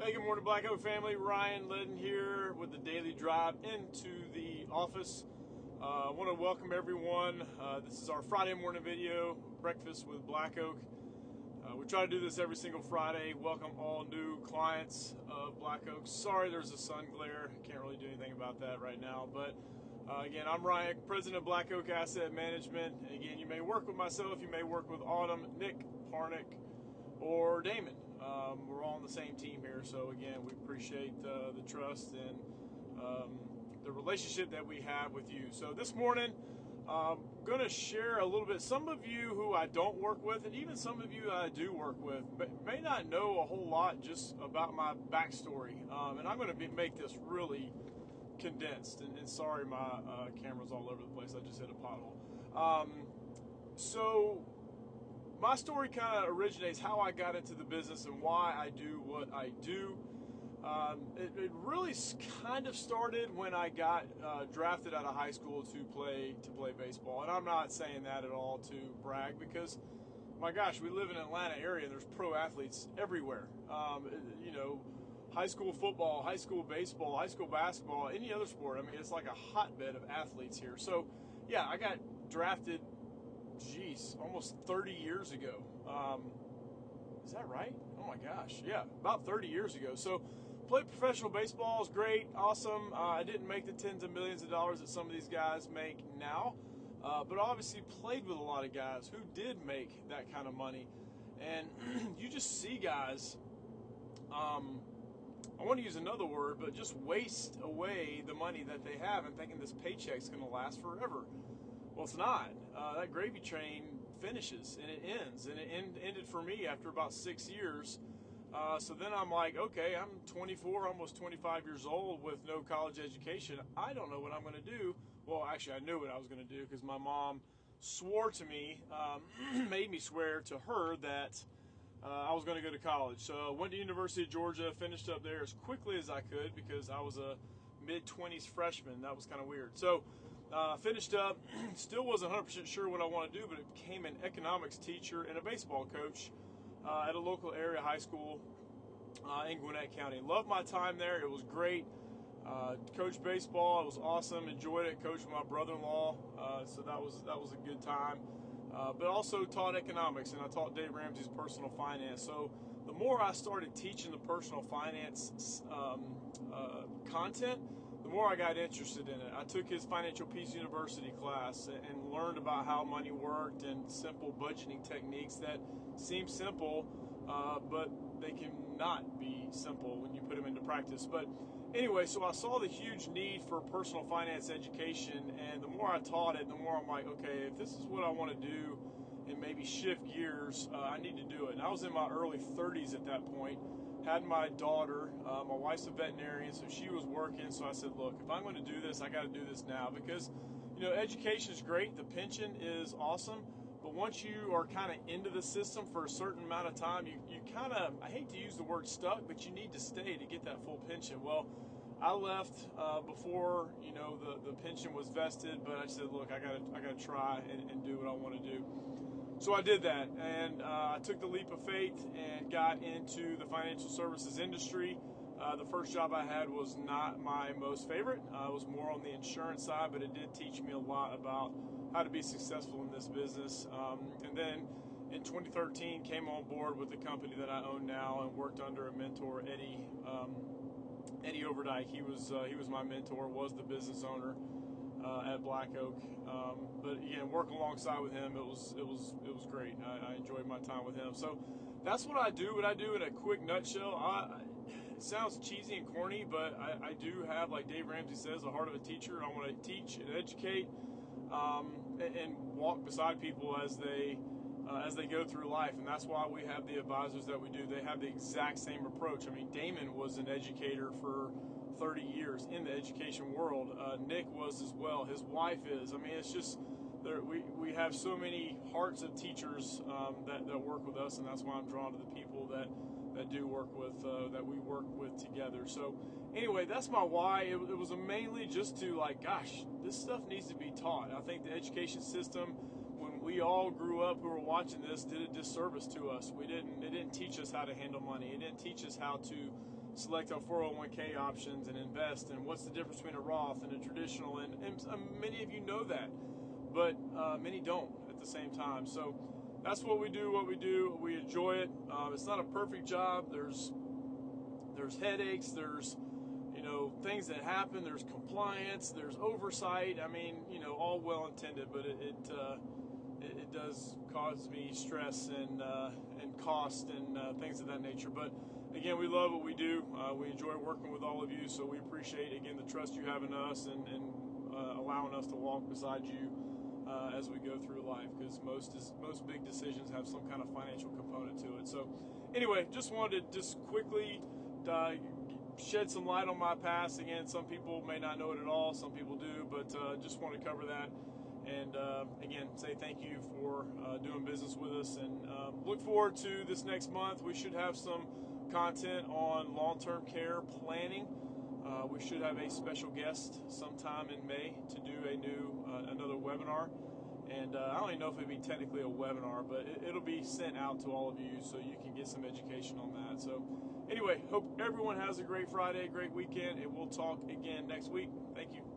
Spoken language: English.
Hey, good morning, Black Oak family. Ryan Ledden here with the daily drive into the office. I want to welcome everyone. This is our Friday morning video, Breakfast with Black Oak. We try to do this every single Friday. Welcome all new clients of Black Oak. Sorry there's a sun glare. Can't really do anything about that right now. But again, I'm Ryan, president of Black Oak Asset Management. And again, you may work with myself, you may work with Autumn, Nick, Parnick, or Damon. We're all on the same team here, so again, we appreciate the trust and the relationship that we have with you. So this morning, I'm going to share a little bit. Some of you who I don't work with, and even some of you that I do work with, may not know a whole lot just about my backstory. And I'm going to make this really condensed. And sorry, my camera's all over the place. I just hit a pothole. So my story kind of originates how I got into the business and why I do what I do. It really kind of started when I got drafted out of high school to play baseball. And I'm not saying that at all to brag, because my gosh, we live in an Atlanta area and there's pro athletes everywhere. High school football, high school baseball, high school basketball, any other sport. I mean, it's like a hotbed of athletes here. So yeah, I got drafted almost 30 years ago. Is that right? Oh my gosh. Yeah, about 30 years ago. So played professional baseball. Is great. Awesome. I didn't make the tens of millions of dollars that some of these guys make now. But obviously played with a lot of guys who did make that kind of money. And you just see guys, I want to use another word, but just waste away the money that they have and thinking this paycheck's going to last forever. Well, it's not. That gravy train finishes and it ends, and it ended for me after about 6 years. So then I'm like, okay, I'm 24, almost 25 years old with no college education. I don't know what I'm going to do. Well, actually, I knew what I was going to do because my mom swore to me, made me swear to her that I was going to go to college. So I went to University of Georgia, finished up there as quickly as I could because I was a mid-20s freshman. That was kind of weird. So finished up, still wasn't 100% sure what I want to do, but it became an economics teacher and a baseball coach at a local area high school in Gwinnett County. Loved my time there. It was great. Coached baseball. It was awesome. Enjoyed it. Coached with my brother-in-law. So that was a good time. But also taught economics, and I taught Dave Ramsey's personal finance. So the more I started teaching the personal finance content, the more I got interested in it. I took his Financial Peace University class and learned about how money worked and simple budgeting techniques that seem simple, but they cannot be simple when you put them into practice. But anyway, so I saw the huge need for personal finance education, and the more I taught it, the more I'm like, okay, if this is what I want to do and maybe shift gears, I need to do it. And I was in my early 30s at that point. Had my daughter, my wife's a veterinarian, so she was working. So I said, look, if I'm going to do this, I got to do this now, because, education is great. The pension is awesome. But once you are kind of into the system for a certain amount of time, you kind of, I hate to use the word stuck, but you need to stay to get that full pension. Well, I left before, the pension was vested, but I said, look, I gotta try and do what I want to do. So I did that, and I took the leap of faith and got into the financial services industry. The first job I had was not my most favorite. It was more on the insurance side, but it did teach me a lot about how to be successful in this business. And then in 2013, came on board with the company that I own now and worked under a mentor, Eddie Overdyke. He was my mentor, was the business owner at Black Oak. But again, work alongside with him, it was great. I enjoyed my time with him. So that's what I do. What I do in a quick nutshell. It sounds cheesy and corny, but I do have, like Dave Ramsey says, the heart of a teacher. I want to teach and educate and walk beside people as they go through life, and that's why we have the advisors that we do. They have the exact same approach. I mean, Damon was an educator for 30 years in the education world. Nick was as well. His wife is. I mean, it's just we have so many hearts of teachers that work with us, and that's why I'm drawn to the people that do work with that we work with together. So anyway, that's my why. It was mainly just to, like, gosh, this stuff needs to be taught. I think the education system, when we all grew up who were watching this, did a disservice to us. It didn't teach us how to handle money. It didn't teach us how to select our 401k options and invest, and what's the difference between a Roth and a traditional, and many of you know that, but many don't at the same time. So that's what we do. We enjoy it. It's not a perfect job. There's headaches, there's things that happen, there's compliance, there's oversight. I mean, all well intended, but it does cause me stress and cost and things of that nature. But again, we love what we do. We enjoy working with all of you, so we appreciate, again, the trust you have in us and allowing us to walk beside you as we go through life, because most big decisions have some kind of financial component to it. So anyway, just wanted to just quickly shed some light on my past. Again, some people may not know it at all, some people do, but just want to cover that. And again, say thank you for doing business with us, and look forward to this next month. We should have some content on long-term care planning. We should have a special guest sometime in May to do another webinar. And I don't even know if it'll be technically a webinar, but it'll be sent out to all of you so you can get some education on that. So anyway, hope everyone has a great Friday, great weekend, and we'll talk again next week. Thank you.